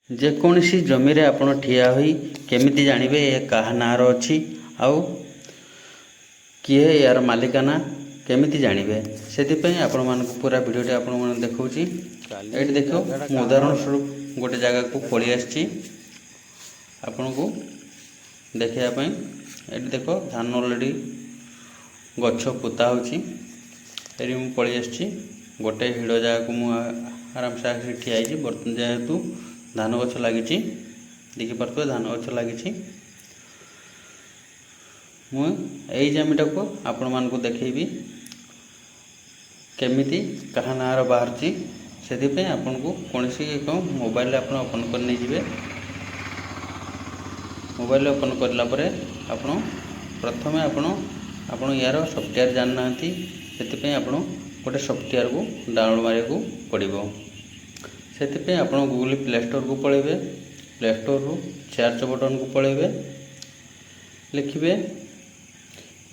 ଯେକୌଣସି ଜମିରେ ଆପଣ ଠିଆ ହୋଇ କେମିତି ଜାଣିବେ ଏ କାହା ନାଁର ଅଛି ଆଉ କିଏ ୟାର ମାଲିକାନା କେମିତି ଜାଣିବେ। ସେଥିପାଇଁ ଆପଣମାନଙ୍କୁ ପୁରା ଭିଡ଼ିଓଟି ଆପଣମାନଙ୍କୁ ଦେଖାଉଛି। ଏଇଠି ଦେଖ, ମୁଁ ଉଦାହରଣ ସ୍ୱରୂପ ଗୋଟେ ଜାଗାକୁ ପଳେଇ ଆସିଛି ଆପଣଙ୍କୁ ଦେଖାଇବା ପାଇଁ। ଏଠି ଦେଖ, ଧାନ ଅଲରେଡ଼ି ଗଛ ପୋତା ହେଉଛି। ଏଠି ମୁଁ ପଳେଇ ଆସିଛି ଗୋଟେ ହିଡ଼ ଜାଗାକୁ। ମୁଁ ଆରାମସେ ଆସିକି ଠିଆ ହେଇଛି। ଯେହେତୁ ଧାନ ଗଛ ଲାଗିଛି, ଦେଖିପାରୁଥିବେ ଧାନ ଗଛ ଲାଗିଛି। ମୁଁ ଏଇ ଜମିଟାକୁ ଆପଣମାନଙ୍କୁ ଦେଖେଇବି କେମିତି କାହା ନାଁର ବାହାରୁଛି। ସେଥିପାଇଁ ଆପଣଙ୍କୁ କୌଣସି ଏକ ମୋବାଇଲରେ ଆପଣ ଓପନ୍ କରି ନେଇଯିବେ। ମୋବାଇଲରେ ଓପନ୍ କରିଲା ପରେ ପ୍ରଥମେ ଆପଣ ୟାର ସଫ୍ଟୱେର୍ ଜାଣିନାହାନ୍ତି। ସେଥିପାଇଁ ଆପଣ ଗୋଟେ ସଫ୍ଟୱେର୍କୁ ଡାଉନଲୋଡ଼ ମାରିବାକୁ ପଡ଼ିବ। ସେଥିପାଇଁ ଆପଣ ଗୁଗଲ ପ୍ଲେ ଷ୍ଟୋରକୁ ପଳାଇବେ। ପ୍ଲେ ଷ୍ଟୋରରୁ ସର୍ଚ୍ଚ ବଟନକୁ ପଳାଇବେ, ଲେଖିବେ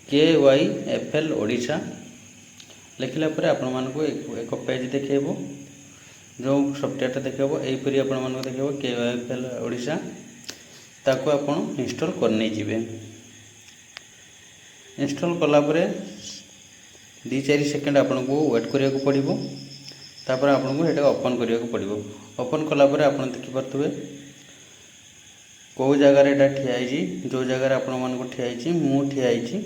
KYFL ଓଡ଼ିଶା। ଲେଖିଲା ପରେ ଆପଣମାନଙ୍କୁ ଏକ ପେଜ୍ ଦେଖାଇବ, ଯେଉଁ ସଫ୍ଟୱେର୍ଟା ଦେଖାଇବ ଏହିପରି ଆପଣମାନଙ୍କୁ ଦେଖାଇବ KYFL ଓଡ଼ିଶା। ତାକୁ ଆପଣ ଇନଷ୍ଟଲ୍ କରି ନେଇଯିବେ। ଇନଷ୍ଟଲ୍ କଲା ପରେ 2-4 ସେକେଣ୍ଡ ଆପଣଙ୍କୁ ୱେଟ୍ କରିବାକୁ ପଡ଼ିବ। ତାପରେ ଆପଣଙ୍କୁ ସେଇଟା ଓପନ୍ କରିବାକୁ ପଡ଼ିବ। ଓପନ୍ କଲା ପରେ ଆପଣ ଦେଖିପାରୁଥିବେ କେଉଁ ଜାଗାରେ ଏଇଟା ଠିଆ ହେଇଛି। ଯେଉଁ ଜାଗାରେ ଆପଣମାନଙ୍କୁ ଠିଆ ହେଇଛି, ମୁଁ ଠିଆ ହେଇଛି,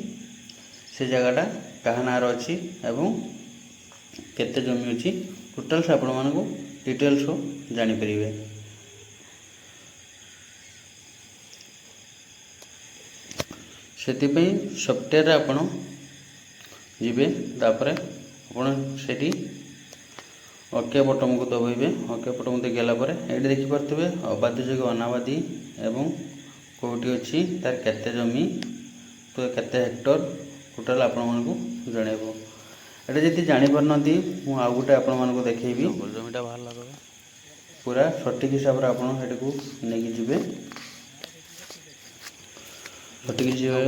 ସେ ଜାଗାଟା କାହା ନାଁର ଅଛି ଏବଂ କେତେ ଜମି ଅଛି, ଟୋଟାଲ୍ସ ଆପଣମାନଙ୍କୁ ଡିଟେଲ୍ସ ଜାଣିପାରିବେ। ସେଥିପାଇଁ ସଫ୍ଟୱେର୍ରେ ଆପଣ ଯିବେ। ତାପରେ ଆପଣ ସେଠି ଓକେ ବଟନକୁ ଦବାଇବେ। ଓକେ ବଟନକୁ ଦେଇଗଲା ପରେ ଏଇଠି ଦେଖିପାରୁଥିବେ ଅବାଧି ଯୋଗ୍ୟ ଅନାବାଧି ଏବଂ କେଉଁଠି ଅଛି, ତାର କେତେ ଜମି, ତ କେତେ ହେକ୍ଟର, ଟୋଟାଲ୍ ଆପଣମାନଙ୍କୁ ଜଣାଇବ। ଏଇଟା ଯଦି ଜାଣିପାରୁନାହାନ୍ତି, ମୁଁ ଆଉ ଗୋଟେ ଆପଣମାନଙ୍କୁ ଦେଖେଇବି। ଜମିଟା ବାହାରିଲା ପୁରା ସଠିକ୍ ହିସାବରେ ଆପଣ ସେଠାକୁ ନେଇକି ଯିବେ। ସଠିକ୍ ଯିବେ।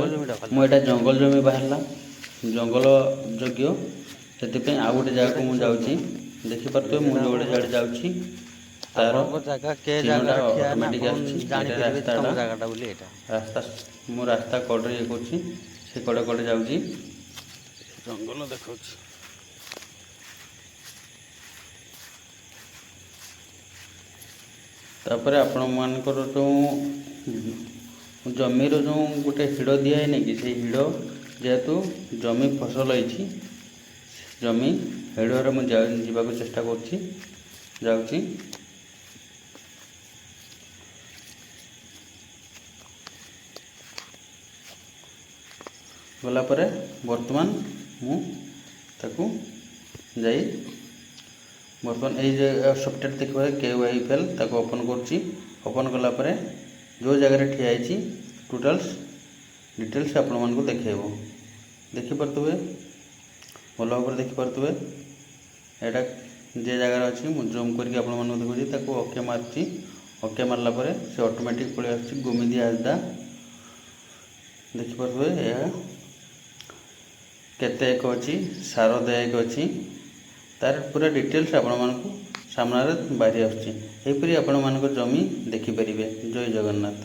ମୁଁ ଏଇଟା ଜଙ୍ଗଲ ଜମି ବାହାରିଲା, ଜଙ୍ଗଲ ଯୋଗ୍ୟ। ସେଥିପାଇଁ ଆଉ ଗୋଟେ ଜାଗାକୁ ମୁଁ ଯାଉଛି। ଦେଖିପାରୁଥିବେ ମୁଁ ଯେଉଁ ଜାଗାରେ ଯାଉଛି ତାର ଚିହ୍ନଟା ଅଟୋମେଟିକ୍ ଆସୁଛି। ରାସ୍ତା ମୁଁ ରାସ୍ତା କଡ଼ରେ ଇଏ କରୁଛି, ସେ କଡ଼େ କଡ଼େ ଯାଉଛି, ଜଙ୍ଗଲ ଦେଖାଉଛି। ତାପରେ ଆପଣମାନଙ୍କର ଯେଉଁ ଜମିର ଯେଉଁ ଗୋଟେ ହିଡ଼ ଦିଆହେଇନି କି, ସେଇ ହିଡ଼ ଯେହେତୁ ଜମି ଫସଲ ହେଇଛି, ଜମି ହିଡ଼ରେ ମୁଁ ଯିବାକୁ ଚେଷ୍ଟା କରୁଛି, ଯାଉଛି। ଗଲା ପରେ ବର୍ତ୍ତମାନ ମୁଁ ତାକୁ ଯାଇ ବର୍ତ୍ତମାନ ଏଇ ଯେ ସଫ୍ଟୱେର୍ ଦେଖିବେ KYFL, ତାକୁ ଓପନ୍ କରୁଛି। ଓପନ୍ କଲା ପରେ ଯେଉଁ ଜାଗାରେ ଠିଆ ହେଇଛି ଡିଟେଲ୍ସ ଆପଣମାନଙ୍କୁ ଦେଖାଇବ। ଦେଖିପାରୁଥିବେ, ଭଲ ଭାବରେ ଦେଖିପାରୁଥିବେ। ଏଇଟା ଯେ ଜାଗାରେ ଅଛି, ମୁଁ ଜୁମ୍ କରିକି ଆପଣମାନଙ୍କୁ ଦେଖାଉଛି। ତାକୁ ଓକେ ମାରୁଛି। ଓକେ ମାରିଲା ପରେ ସେ ଅଟୋମେଟିକ୍ ପଳେଇ ଆସୁଛି ଗୋମିଦିଆ ଆଜଦା। ଦେଖିପାରୁଥିବେ ଏହା କେତେ ଏକ ଅଛି, ସାର ଦେୟକ ଅଛି, ତାର ପୁରା ଡିଟେଲ୍ସ ଆପଣମାନଙ୍କୁ ସାମ୍ନାରେ ବାହାରି ଆସୁଛି। ଏହିପରି ଆପଣମାନଙ୍କ ଜମି ଦେଖିପାରିବେ। ଜୟ ଜଗନ୍ନାଥ।